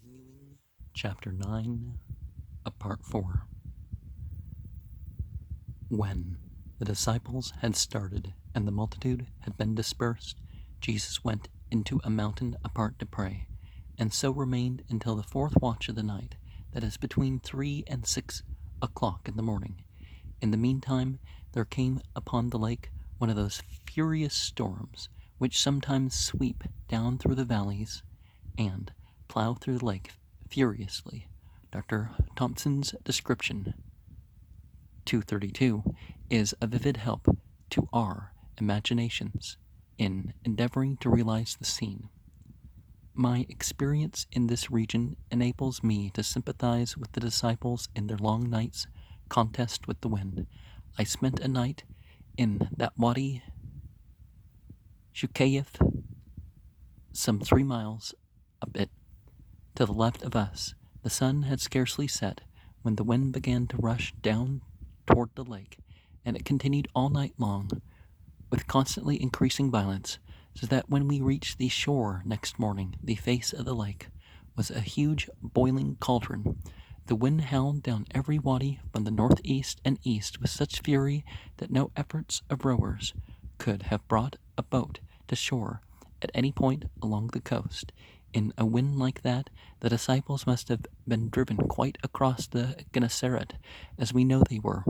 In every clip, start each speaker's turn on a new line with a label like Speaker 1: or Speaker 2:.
Speaker 1: Continuing Chapter 9 of Part 4. When the disciples had started and the multitude had been dispersed, Jesus went into a mountain apart to pray, and so remained until the fourth watch of the night, that is between 3 and 6 o'clock in the morning. In the meantime, there came upon the lake one of those furious storms which sometimes sweep down through the valleys and plow through the lake furiously. Dr. Thompson's description, 232, is a vivid help to our imaginations in endeavoring to realize the scene. My experience in this region enables me to sympathize with the disciples in their long night's contest with the wind. I spent a night in that Wadi Shukayef, some 3 miles up it to the left of us. The sun had scarcely set when the wind began to rush down toward the lake, and it continued all night long with constantly increasing violence, so that when we reached the shore next morning, the face of the lake was a huge boiling cauldron. The wind howled down every wadi from the northeast and east with such fury that no efforts of rowers could have brought a boat to shore at any point along the coast. In a wind like that, the disciples must have been driven quite across the Gennesaret, as we know they were.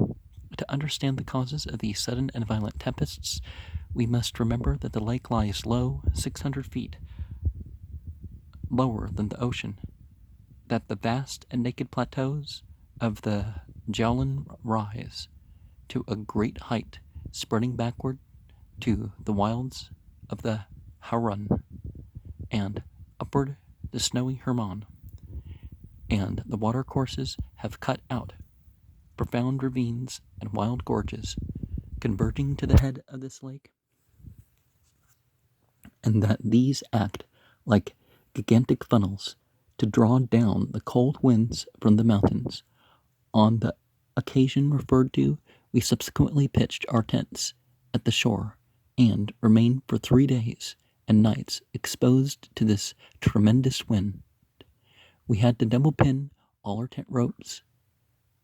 Speaker 1: To understand the causes of these sudden and violent tempests, we must remember that the lake lies low, 600 feet lower than the ocean, that the vast and naked plateaus of the Jowlan rise to a great height, spreading backward to the wilds of the Harun, and upward the snowy Hermon, and the watercourses have cut out profound ravines and wild gorges converging to the head of this lake, and that these act like gigantic funnels to draw down the cold winds from the mountains. On the occasion referred to, we subsequently pitched our tents at the shore and remained for 3 days and nights exposed to this tremendous wind. We had to double pin all our tent ropes,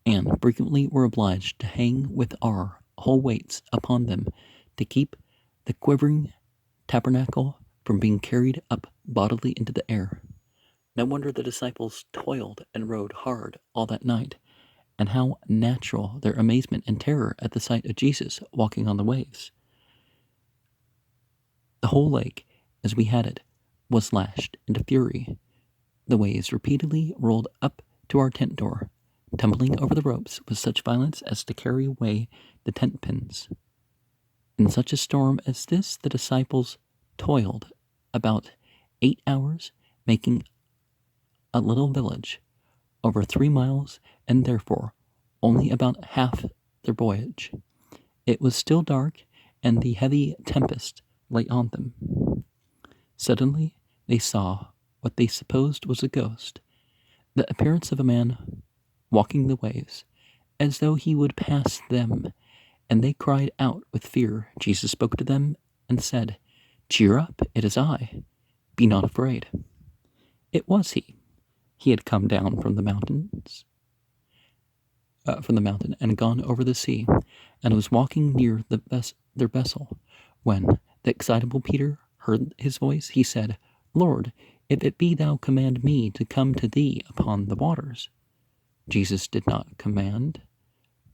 Speaker 1: and frequently were obliged to hang with our whole weights upon them to keep the quivering tabernacle from being carried up bodily into the air. No wonder the disciples toiled and rowed hard all that night, and how natural their amazement and terror at the sight of Jesus walking on the waves. The whole lake, as we had it, was lashed into fury. The waves repeatedly rolled up to our tent door, tumbling over the ropes with such violence as to carry away the tent pins. In such a storm as this, the disciples toiled about 8 hours, making a little village over 3 miles, and therefore only about half their voyage. It was still dark, and the heavy tempest lay on them. Suddenly they saw what they supposed was a ghost, the appearance of a man walking the waves, as though he would pass them, and they cried out with fear. Jesus spoke to them and said, "Cheer up, it is I. Be not afraid." It was he. He had come down from the mountain and gone over the sea, and was walking near their vessel. When the excitable Peter heard his voice, he said, "Lord, if it be thou, command me to come to thee upon the waters." Jesus did not command,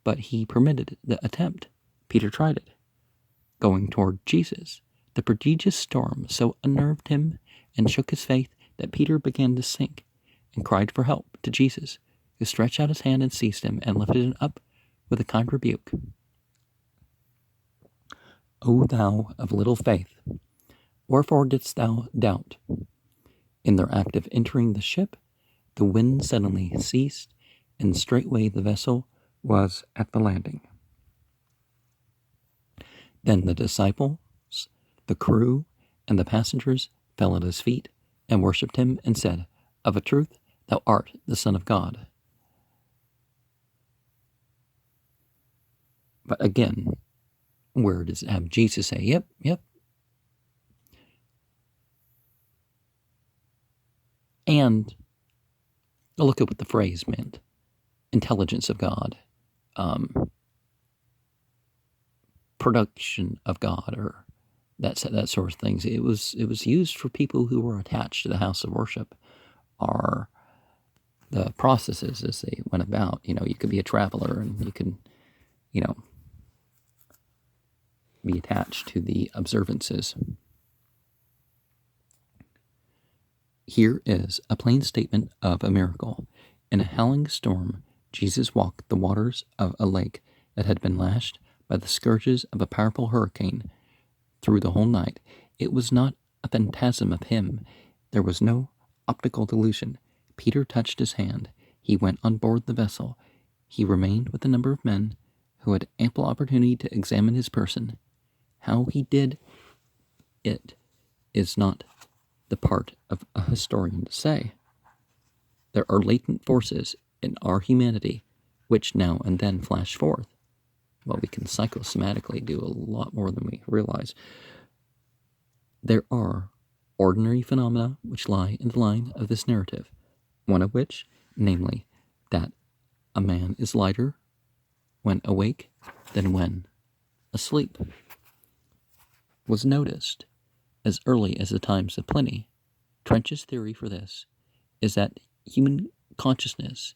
Speaker 1: but he permitted the attempt. Peter tried it. Going toward Jesus, the prodigious storm so unnerved him and shook his faith that Peter began to sink, and cried for help to Jesus, who stretched out his hand and seized him and lifted him up with a kind rebuke. "O thou of little faith, wherefore didst thou doubt?" In their act of entering the ship, the wind suddenly ceased, and straightway the vessel was at the landing. Then the disciples, the crew, and the passengers fell at his feet and worshipped him and said, "Of a truth, thou art the Son of God." But again, where does it have Jesus say, Yep. And look at what the phrase meant. Intelligence of God, production of God, or that sort of things. It was used for people who were attached to the house of worship, or the processes as they went about. You could be a traveler, and you could, be attached to the observances. Here is a plain statement of a miracle. In a howling storm, Jesus walked the waters of a lake that had been lashed by the scourges of a powerful hurricane through the whole night. It was not a phantasm of him. There was no optical delusion. Peter touched his hand. He went on board the vessel. He remained with a number of men who had ample opportunity to examine his person. How he did it is not the part of a historian to say. There are latent forces in our humanity which now and then flash forth. Well, we can psychosomatically do a lot more than we realize. There are ordinary phenomena which lie in the line of this narrative, one of which, namely, that a man is lighter when awake than when asleep, was noticed as early as the times of Pliny. Trench's theory for this is that human consciousness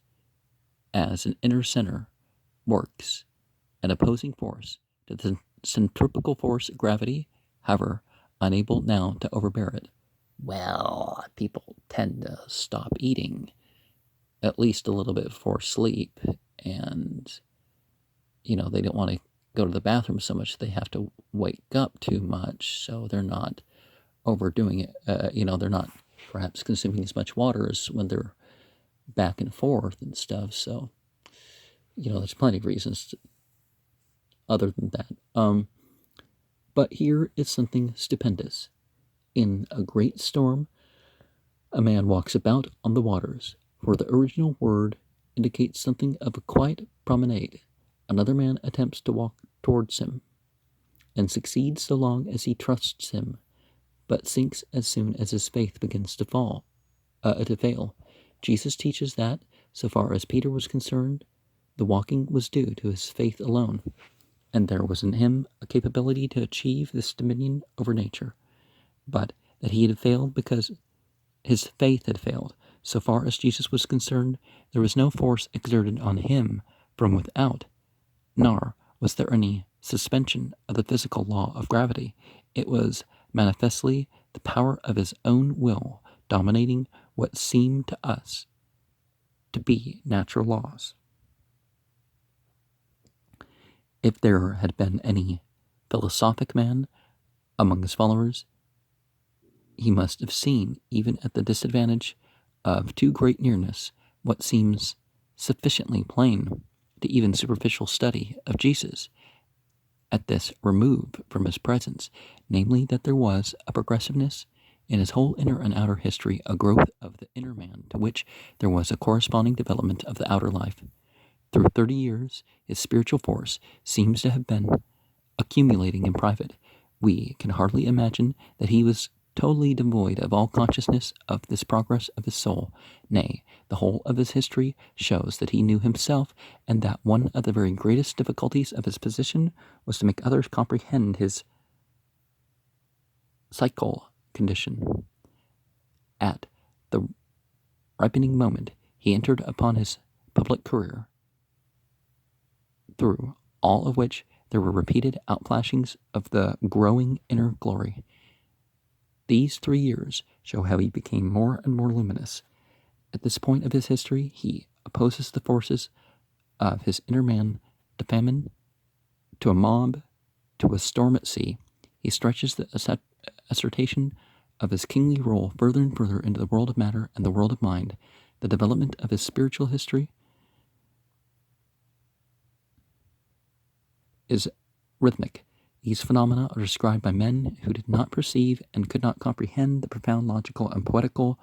Speaker 1: as an inner center works an opposing force to the centripetal force of gravity, however, unable now to overbear it. Well, people tend to stop eating at least a little bit before sleep, and they don't want to go to the bathroom so much they have to wake up too much, so they're not overdoing it. They're not perhaps consuming as much water as when they're back and forth and stuff. So, there's plenty of reasons other than that. But here is something stupendous. In a great storm, a man walks about on the waters, for the original word indicates something of a quiet promenade. Another man attempts to walk towards him, and succeeds so long as he trusts him, but sinks as soon as his faith begins to fail. Jesus teaches that, so far as Peter was concerned, the walking was due to his faith alone, and there was in him a capability to achieve this dominion over nature, but that he had failed because his faith had failed. So far as Jesus was concerned, there was no force exerted on him from without, nor was there any suspension of the physical law of gravity. It was manifestly the power of his own will dominating what seemed to us to be natural laws. If there had been any philosophic man among his followers, he must have seen, even at the disadvantage of too great nearness, what seems sufficiently plain to even superficial study of Jesus at this remove from his presence, namely that there was a progressiveness in his whole inner and outer history, a growth of the inner man to which there was a corresponding development of the outer life. Through 30 years, his spiritual force seems to have been accumulating in private. We can hardly imagine that he was totally devoid of all consciousness of this progress of his soul. Nay, the whole of his history shows that he knew himself, and that one of the very greatest difficulties of his position was to make others comprehend his psychical condition. At the ripening moment, he entered upon his public career, through all of which there were repeated outflashings of the growing inner glory. These 3 years show how he became more and more luminous. At this point of his history, he opposes the forces of his inner man to famine, to a mob, to a storm at sea. He stretches the assertion of his kingly role further and further into the world of matter and the world of mind. The development of his spiritual history is rhythmic. These phenomena are described by men who did not perceive and could not comprehend the profound logical and poetical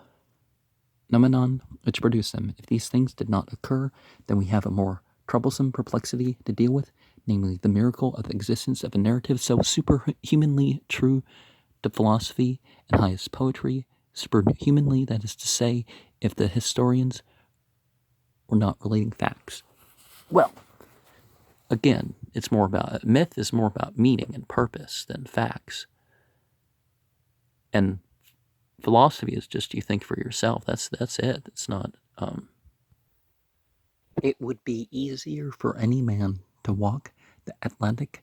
Speaker 1: phenomenon which produced them. If these things did not occur, then we have a more troublesome perplexity to deal with, namely the miracle of the existence of a narrative so superhumanly true to philosophy and highest poetry, superhumanly, that is to say, if the historians were not relating facts. Well, again, it's more about myth is more about meaning and purpose than facts. And philosophy is just you think for yourself. That's it. It's not. It would be easier for any man to walk the Atlantic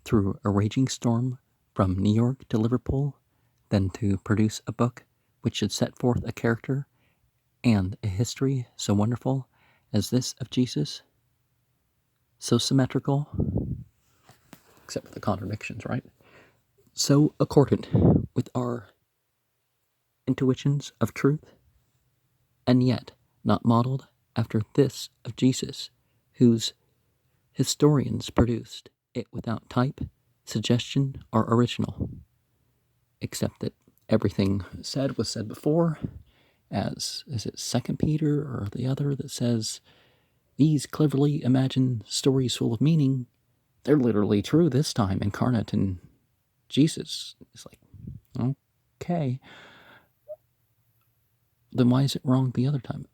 Speaker 1: through a raging storm from New York to Liverpool than to produce a book which should set forth a character and a history so wonderful as this of Jesus, so symmetrical, except for the contradictions, right? So accordant with our intuitions of truth, and yet not modeled after this of Jesus, whose historians produced it without type, suggestion, or original, except that everything said was said before, as is it 2 Peter or the other that says, these cleverly imagined stories full of meaning, they're literally true this time, incarnate in Jesus. It's like, okay. Then why is it wrong the other time?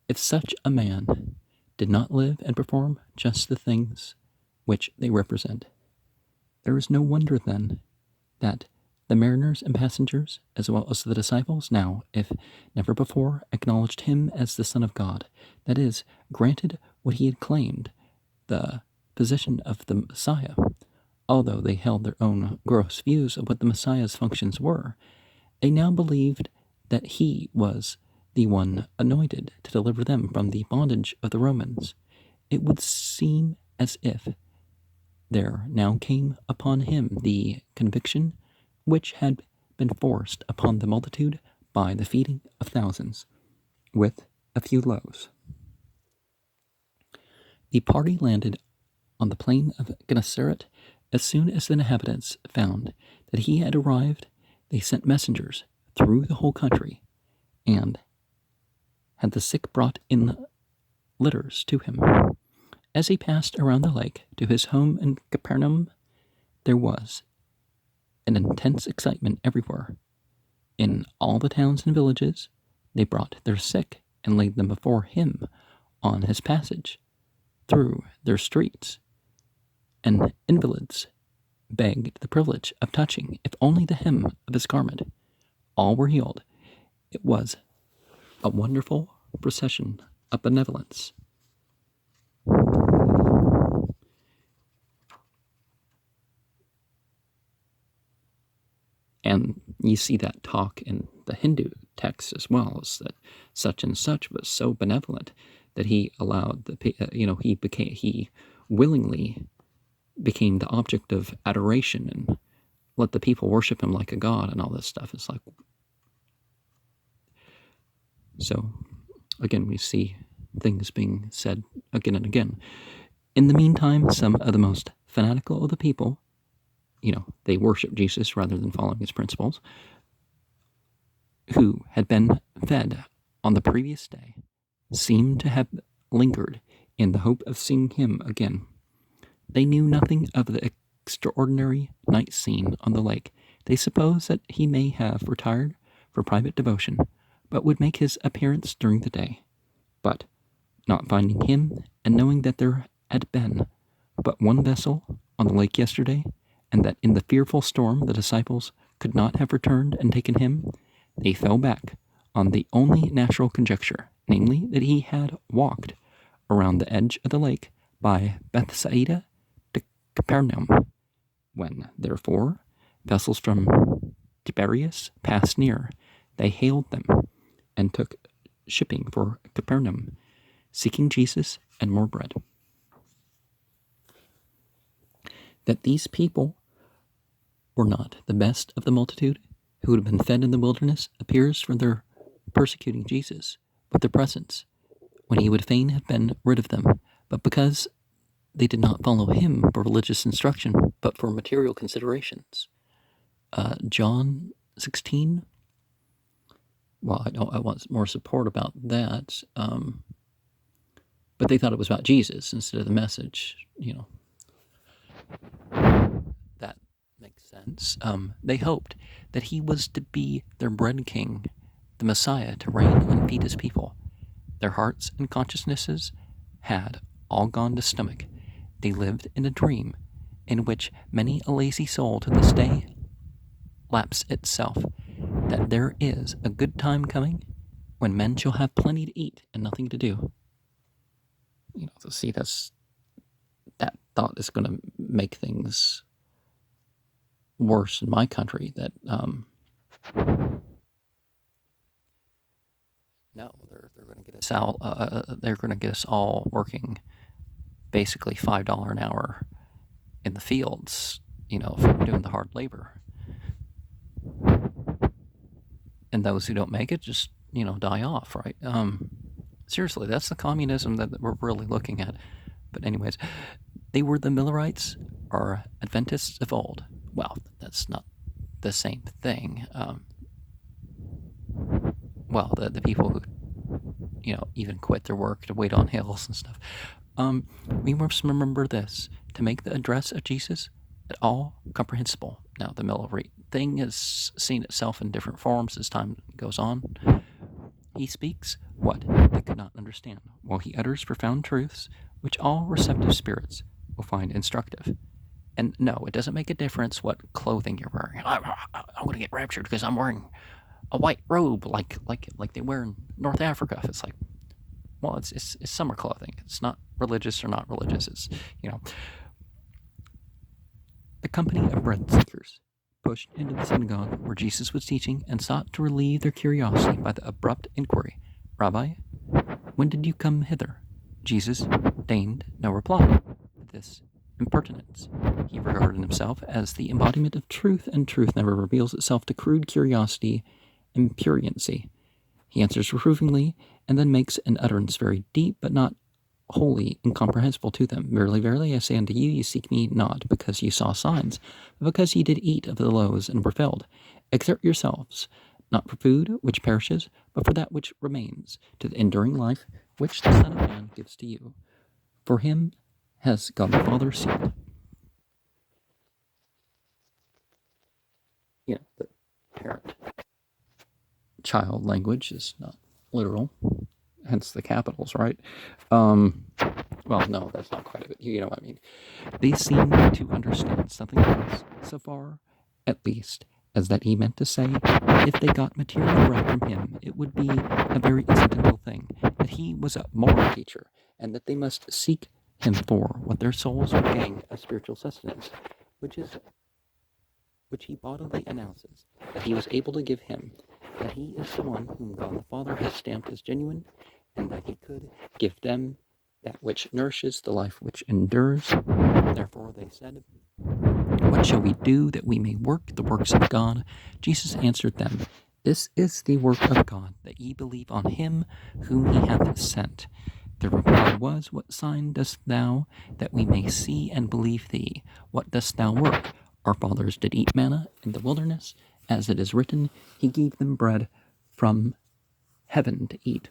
Speaker 1: If such a man did not live and perform just the things which they represent, there is no wonder then that the mariners and passengers, as well as the disciples, now, if never before, acknowledged him as the Son of God, that is, granted what he had claimed, the position of the Messiah, although they held their own gross views of what the Messiah's functions were. They now believed that he was the one anointed to deliver them from the bondage of the Romans. It would seem as if there now came upon him the conviction which had been forced upon the multitude by the feeding of thousands with a few loaves. The party landed on the plain of Gennesaret. As soon as the inhabitants found that he had arrived, they sent messengers through the whole country and had the sick brought in litters to him. As he passed around the lake to his home in Capernaum, there was an intense excitement everywhere. In all the towns and villages, they brought their sick and laid them before him on his passage through their streets, and invalids begged the privilege of touching, if only the hem of his garment. All were healed. It was a wonderful procession of benevolence. And you see that talk in the Hindu texts as well, is that such and such was so benevolent that he allowed he willingly became the object of adoration and let the people worship him like a god and all this stuff. It's like, so again, we see things being said again and again. In the meantime, some of the most fanatical of the people, they worship Jesus rather than following his principles, who had been fed on the previous day, seemed to have lingered in the hope of seeing him again. They knew nothing of the extraordinary night scene on the lake. They supposed that he may have retired for private devotion, but would make his appearance during the day. But, not finding him, and knowing that there had been but one vessel on the lake yesterday, and that in the fearful storm the disciples could not have returned and taken him, they fell back on the only natural conjecture, namely that he had walked around the edge of the lake by Bethsaida to Capernaum. When, therefore, vessels from Tiberias passed near, they hailed them and took shipping for Capernaum, seeking Jesus and more bread. That these people were not the best of the multitude who had been fed in the wilderness appears from their persecuting Jesus with their presence, when he would fain have been rid of them, but because they did not follow him for religious instruction, but for material considerations. John 16. Well, I want more support about that, but they thought it was about Jesus instead of the message. That makes sense. They hoped that he was to be their bread king, the Messiah, to reign and feed his people. Their hearts and consciousnesses had all gone to stomach. They lived in a dream in which many a lazy soul to this day laps itself, that there is a good time coming when men shall have plenty to eat and nothing to do. To see that thought is going to make things worse in my country. That no, they're going to get us out. They're going to get us all working basically $5 an hour in the fields. For doing the hard labor. And those who don't make it just die off, right? Seriously, that's the communism that we're really looking at. But anyways, they were the Millerites or Adventists of old. Well, that's not the same thing. Well, the people who even quit their work to wait on hills and stuff. We must remember this: to make the address of Jesus at all comprehensible. Now, the Millerite thing has seen itself in different forms as time goes on. He speaks what they could not understand, while he utters profound truths which all receptive spirits will find instructive. And no, it doesn't make a difference what clothing you're wearing. I'm going to get raptured because I'm wearing a white robe like they wear in North Africa. It's like, well, it's summer clothing. It's not religious or not religious. It's the company of bread seekers pushed into the synagogue where Jesus was teaching and sought to relieve their curiosity by the abrupt inquiry, "Rabbi, when did you come hither?" Jesus deigned no reply to this impertinence. He regarded himself as the embodiment of truth, and truth never reveals itself to crude curiosity and pruriency. He answers reprovingly, and then makes an utterance very deep, but not wholly incomprehensible to them. "Verily, verily, I say unto you, ye seek me not because ye saw signs, but because ye did eat of the loaves and were filled. Exert yourselves, not for food which perishes, but for that which remains, to the enduring life which the Son of Man gives to you. For him has God the Father sealed." The parent-child language is not literal, hence the capitals, right? Well, no, that's not quite it. You know what I mean. They seem to understand something else, so far, at least, as that he meant to say that if they got material bread from him, it would be a very incidental thing, that he was a moral teacher, and that they must seek him for what their souls would gain as spiritual sustenance, which he bodily announces that he was able to give him, that he is the one whom God the Father has stamped as genuine, and that he could give them that which nourishes the life which endures. Therefore they said, "What shall we do that we may work the works of God?" Jesus answered them, "This is the work of God, that ye believe on him whom he hath sent." The reply was, "What sign dost thou, that we may see and believe thee? What dost thou work? Our fathers did eat manna in the wilderness, as it is written, he gave them bread from heaven to eat."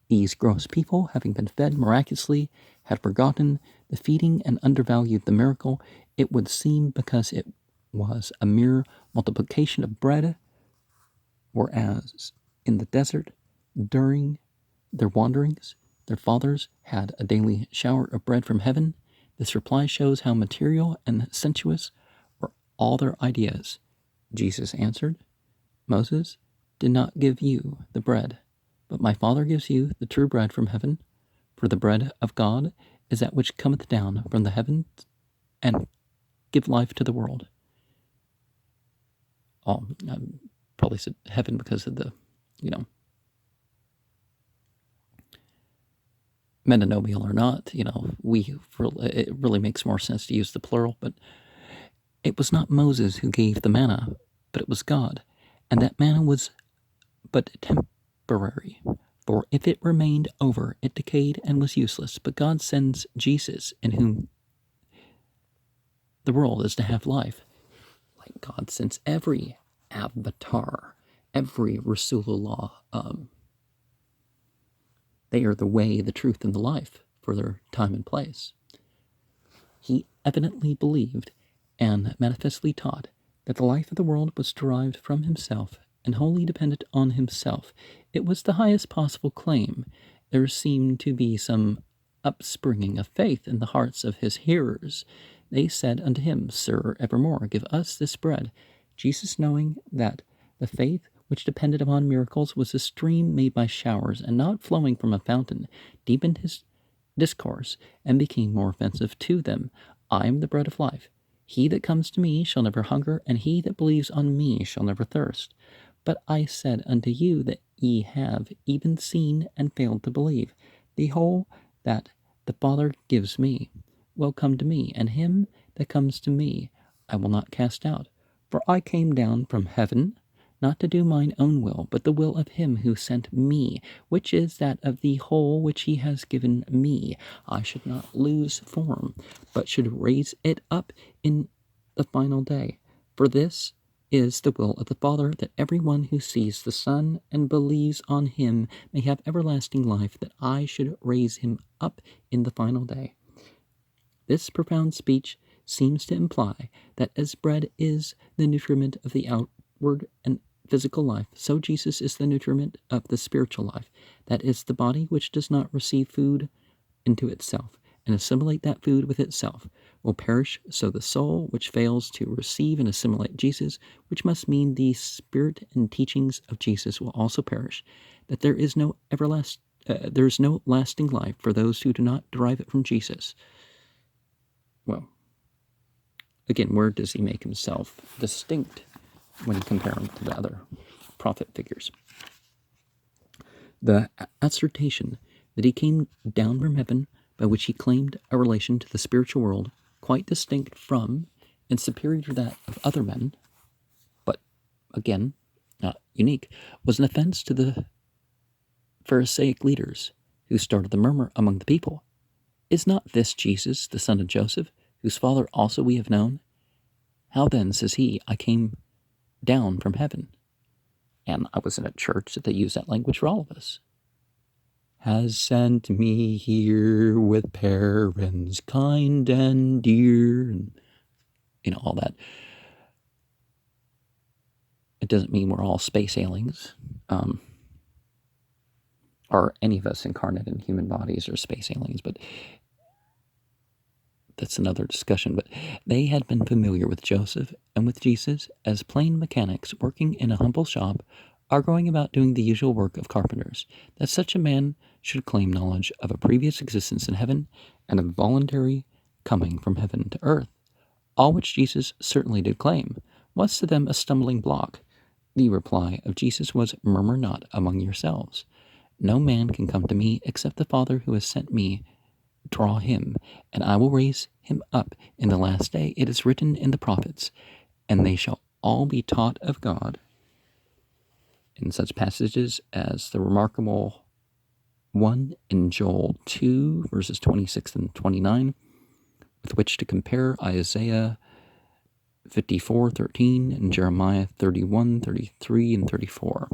Speaker 1: These gross people, having been fed miraculously, had forgotten the feeding and undervalued the miracle, it would seem, because it was a mere multiplication of bread, whereas in the desert, during their wanderings, their fathers had a daily shower of bread from heaven. This reply shows how material and sensuous were all their ideas. Jesus answered, "Moses did not give you the bread, but my Father gives you the true bread from heaven. For the bread of God is that which cometh down from the heavens and give life to the world." I probably said heaven because of the, metanomial or not, it really makes more sense to use the plural, but it was not Moses who gave the manna, but it was God, and that manna was but temporary, for if it remained over, it decayed and was useless. But God sends Jesus, in whom the world is to have life. Like God sends every avatar, every Rasulullah. They are the way, the truth, and the life for their time and place. He evidently believed and manifestly taught that the life of the world was derived from himself and wholly dependent on himself. It was the highest possible claim. There seemed to be some upspringing of faith in the hearts of his hearers. They said unto him, Sir, evermore give us this bread. Jesus, knowing that the faith which depended upon miracles was a stream made by showers, and not flowing from a fountain, deepened his discourse, and became more offensive to them. I am the bread of life. He that comes to me shall never hunger, and he that believes on me shall never thirst. But I said unto you that ye have even seen and failed to believe. Behold, that the Father gives me will come to me, and him that comes to me I will not cast out. For I came down from heaven, not to do mine own will, but the will of him who sent me, which is that of the whole which he has given me. I should not lose form, but should raise it up in the final day. For this is the will of the Father, that every one who sees the Son and believes on him may have everlasting life, that I should raise him up in the final day. This profound speech seems to imply that as bread is the nutriment of the outward and physical life, so Jesus is the nutriment of the spiritual life. That is, the body which does not receive food into itself and assimilate that food with itself will perish, so the soul which fails to receive and assimilate Jesus, which must mean the spirit and teachings of Jesus, will also perish. That there is no lasting life for those who do not derive it from Jesus. Well, again, where does he make himself distinct when you compare him to the other prophet figures? The assertion that he came down from heaven, by which he claimed a relation to the spiritual world quite distinct from and superior to that of other men, but again, not unique, was an offense to the Pharisaic leaders who started the murmur among the people. Is not this Jesus, the son of Joseph, whose father also we have known? How then, says he, I came down from heaven? And I was in a church that they used that language for all of us. Has sent me here with parents kind and dear, and all that. It doesn't mean we're all space aliens, or any of us incarnate in human bodies are space aliens, but that's another discussion. But they had been familiar with Joseph and with Jesus as plain mechanics working in a humble shop, are going about doing the usual work of carpenters, that such a man should claim knowledge of a previous existence in heaven and a voluntary coming from heaven to earth, all which Jesus certainly did claim, was to them a stumbling block. The reply of Jesus was, Murmur not among yourselves. No man can come to me except the Father who has sent me draw him, and I will raise him up in the last day. It is written in the prophets, and they shall all be taught of God. In such passages as the remarkable one in Joel 2, verses 26 and 29, with which to compare Isaiah 54:13 and Jeremiah 31:33 and 34.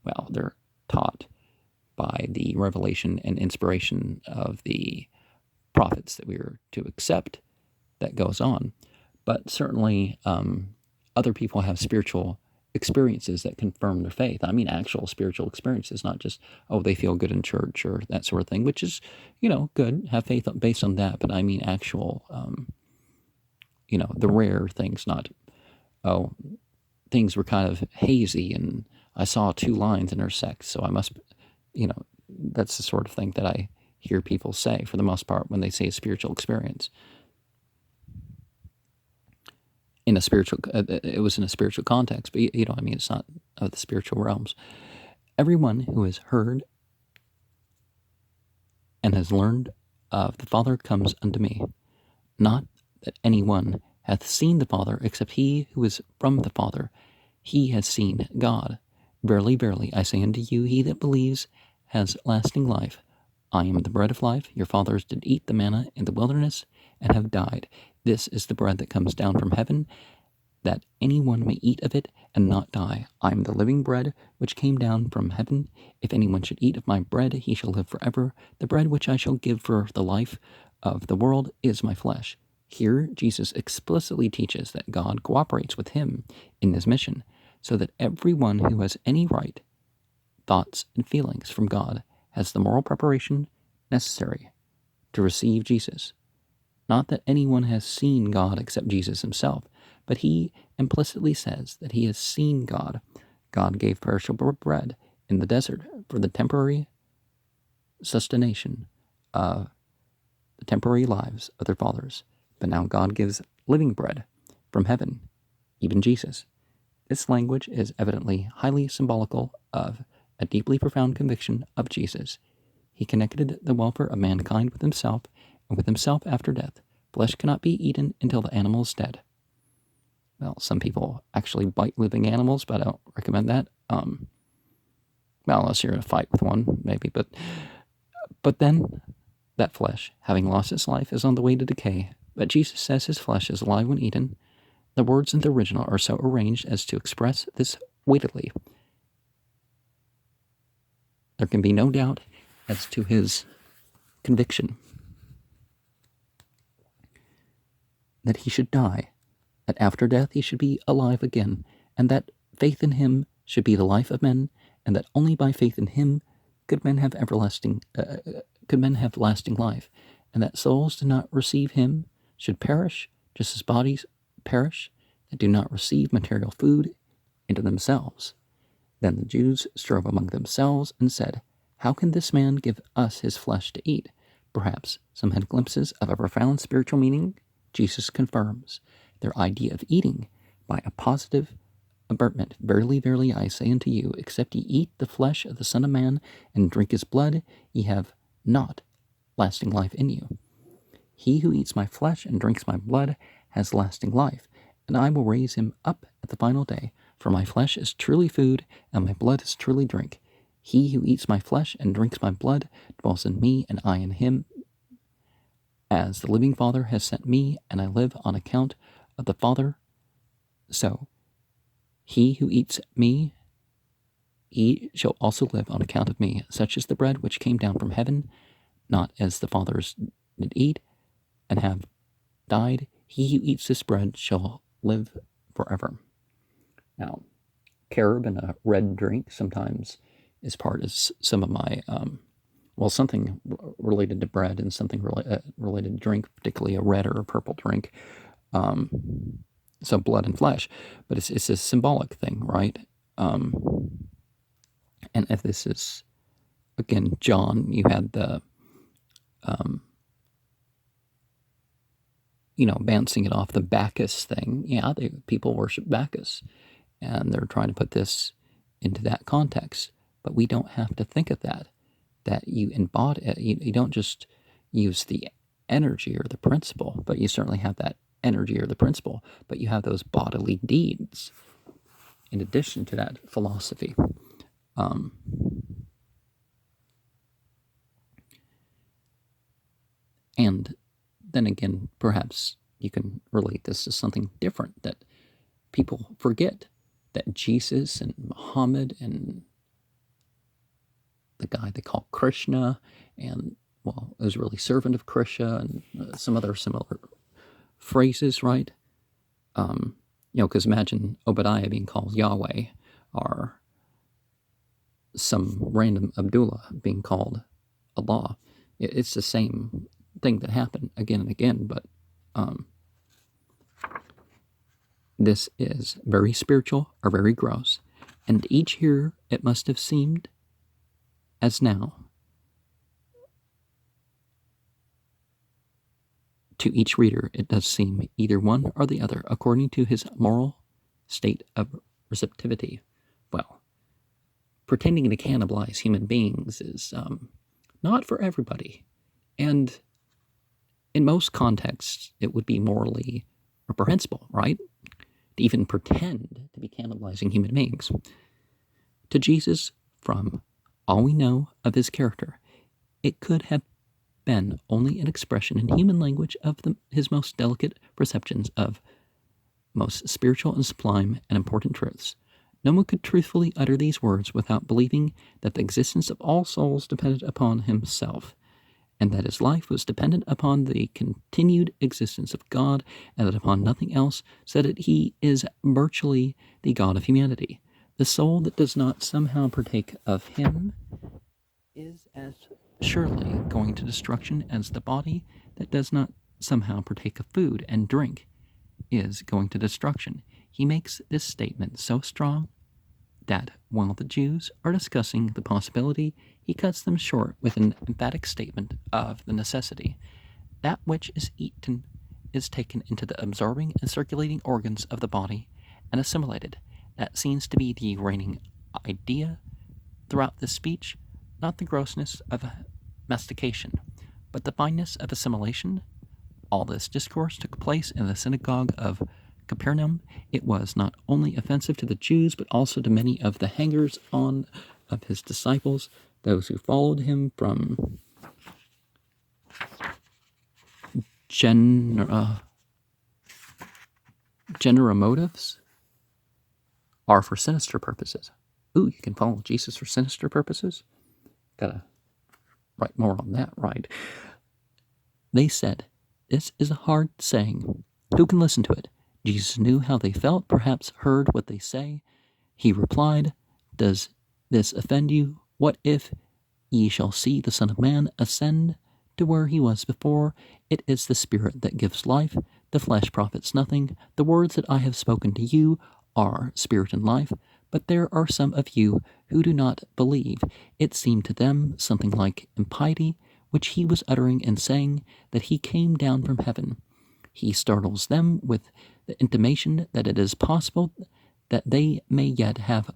Speaker 1: Well, they're taught by the revelation and inspiration of the prophets that we are to accept. That goes on. But certainly other people have spiritual experiences that confirm their faith. I mean actual spiritual experiences, not just, they feel good in church or that sort of thing, which is, good, have faith based on that. But I mean actual, the rare things, not, things were kind of hazy and I saw two lines intersect, so I must, that's the sort of thing that I hear people say for the most part when they say a spiritual experience. In a spiritual, it was in a spiritual context, but it's not of the spiritual realms. Everyone who has heard and has learned of the Father comes unto me. Not that anyone hath seen the Father, except he who is from the Father. He has seen God. Verily, verily, I say unto you, he that believes has lasting life. I am the bread of life. Your fathers did eat the manna in the wilderness and have died. This is the bread that comes down from heaven, that anyone may eat of it and not die. I am the living bread which came down from heaven. If anyone should eat of my bread, he shall live forever. The bread which I shall give for the life of the world is my flesh. Here, Jesus explicitly teaches that God cooperates with him in this mission, so that everyone who has any right thoughts, and feelings from God has the moral preparation necessary to receive Jesus. Not that anyone has seen God except Jesus himself, but he implicitly says that he has seen God. God gave perishable bread in the desert for the temporary sustentation of the temporary lives of their fathers. But now God gives living bread from heaven, even Jesus. This language is evidently highly symbolical of a deeply profound conviction of Jesus. He connected the welfare of mankind with himself, and with himself after death. Flesh cannot be eaten until the animal is dead. Well, some people actually bite living animals, but I don't recommend that. Well, unless you're in a fight with one, maybe. But then that flesh, having lost its life, is on the way to decay. But Jesus says his flesh is alive when eaten. The words in the original are so arranged as to express this weightily. There can be no doubt as to his conviction that he should die, that after death he should be alive again, and that faith in him should be the life of men, and that only by faith in him could men have lasting life, and that souls do not receive him should perish, just as bodies perish that do not receive material food into themselves. Then the Jews strove among themselves and said, "How can this man give us his flesh to eat?" Perhaps some had glimpses of a profound spiritual meaning. Jesus confirms their idea of eating by a positive averment. "Verily, verily, I say unto you, except ye eat the flesh of the Son of Man and drink his blood, ye have not lasting life in you. He who eats my flesh and drinks my blood has lasting life, and I will raise him up at the final day. For my flesh is truly food, and my blood is truly drink. He who eats my flesh and drinks my blood dwells in me, and I in him. As the living Father has sent me, and I live on account of the Father, so he who eats me, he shall also live on account of me. Such is the bread which came down from heaven, not as the fathers did eat and have died. He who eats this bread shall live forever." Now, carob and a red drink sometimes is part of some of my, something related to bread and something related to drink, particularly a red or a purple drink. So blood and flesh, but it's a symbolic thing, right? And if this is, again, John, you had the, bouncing it off the Bacchus thing. Yeah, people worship Bacchus, and they're trying to put this into that context. But we don't have to think of that you embody it. You don't just use the energy or the principle, but you certainly have that energy or the principle, but you have those bodily deeds in addition to that philosophy. And then again, perhaps you can relate this to something different that people forget, that Jesus and Muhammad and the guy they call Krishna, and, well, it was really servant of Krishna, and some other similar phrases, right? Because imagine Obadiah being called Yahweh, or some random Abdullah being called Allah. It's the same thing that happened again and again, but this is very spiritual or very gross, and each here it must have seemed as now to each reader it does seem either one or the other according to his moral state of receptivity. Well, pretending to cannibalize human beings is not for everybody, and in most contexts it would be morally reprehensible, right? To even pretend to be cannibalizing human beings. To Jesus, from all we know of his character, it could have been only an expression in human language of his most delicate perceptions of most spiritual and sublime and important truths. No one could truthfully utter these words without believing that the existence of all souls depended upon himself, and that his life was dependent upon the continued existence of God, and that upon nothing else, so that he is virtually the God of humanity. The soul that does not somehow partake of him is as surely going to destruction as the body that does not somehow partake of food and drink is going to destruction. He makes this statement so strong that while the Jews are discussing the possibility, he cuts them short with an emphatic statement of the necessity. That which is eaten is taken into the absorbing and circulating organs of the body and assimilated. That seems to be the reigning idea throughout this speech, not the grossness of mastication, but the fineness of assimilation. All this discourse took place in the synagogue of Capernaum. It was not only offensive to the Jews, but also to many of the hangers-on of his disciples, those who followed him from general motives are for sinister purposes. Ooh, you can follow Jesus for sinister purposes? Gotta write more on that, right? They said, "This is a hard saying. Who can listen to it?" Jesus knew how they felt, perhaps heard what they say. He replied, "Does this offend you? What if ye shall see the Son of Man ascend to where he was before? It is the Spirit that gives life. The flesh profits nothing. The words that I have spoken to you are spirit and life. But there are some of you who do not believe." It seemed to them something like impiety, which he was uttering in saying that he came down from heaven. He startles them with the intimation that it is possible that they may yet have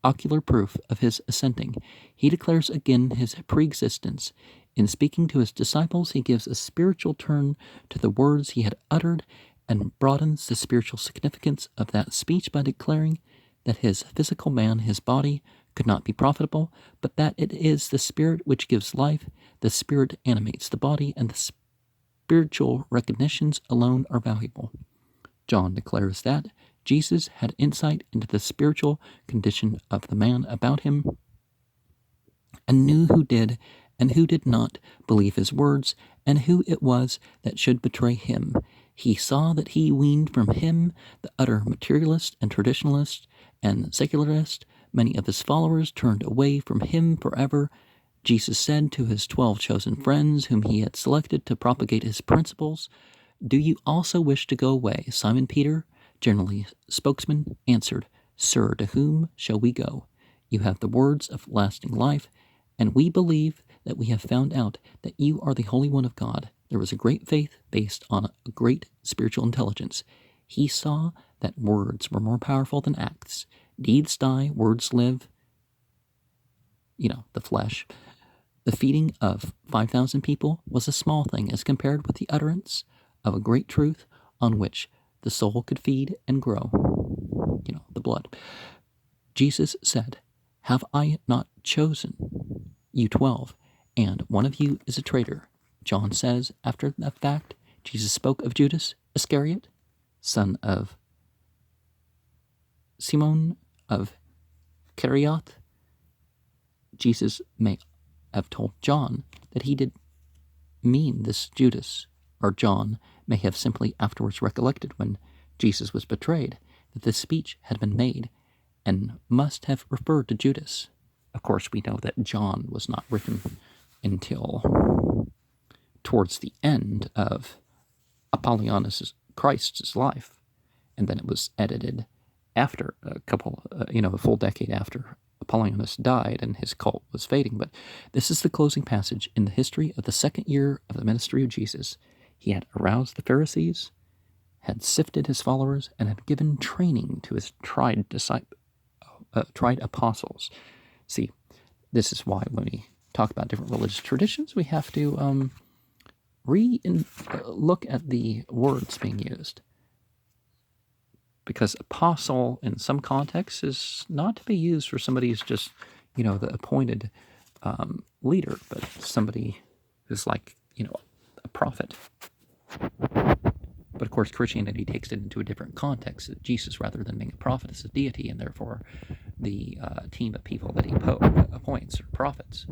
Speaker 1: ocular proof of his ascending. He declares again his pre-existence. In speaking to his disciples, he gives a spiritual turn to the words he had uttered and broadens the spiritual significance of that speech by declaring that his physical man, his body, could not be profitable, but that it is the Spirit which gives life. The Spirit animates the body, and the spiritual recognitions alone are valuable. John declares that Jesus had insight into the spiritual condition of the man about him and knew who did and who did not believe his words and who it was that should betray him. He saw that he weaned from him the utter materialist and traditionalist and secularist. Many of his followers turned away from him forever. Jesus said to his 12 chosen friends whom he had selected to propagate his principles, "Do you also wish to go away?" Simon Peter, generally spokesman, answered, "Sir, to whom shall we go? You have the words of lasting life, and we believe that we have found out that you are the Holy One of God." There was a great faith based on a great spiritual intelligence. He saw that words were more powerful than acts. Deeds die, words live. The flesh. The feeding of 5,000 people was a small thing as compared with the utterance of a great truth on which the soul could feed and grow. The blood. Jesus said, "Have I not chosen you 12, and one of you is a traitor?" John says, after the fact, Jesus spoke of Judas Iscariot, son of Simon of Keriot. Jesus may have told John that he did mean this Judas, or John may have simply afterwards recollected when Jesus was betrayed that this speech had been made and must have referred to Judas. Of course, we know that John was not written until towards the end of Apollonius Christ's life, and then it was edited after a full decade after Apollonius died and his cult was fading. But this is the closing passage in the history of the second year of the ministry of Jesus. He had aroused the Pharisees, had sifted his followers, and had given training to his tried apostles. See, this is why when we talk about different religious traditions, we have to look at the words being used. Because apostle in some contexts is not to be used for somebody who's just, the appointed leader, but somebody who's like, a prophet. But of course, Christianity takes it into a different context. Jesus, rather than being a prophet, is a deity, and therefore the team of people that he appoints are prophets.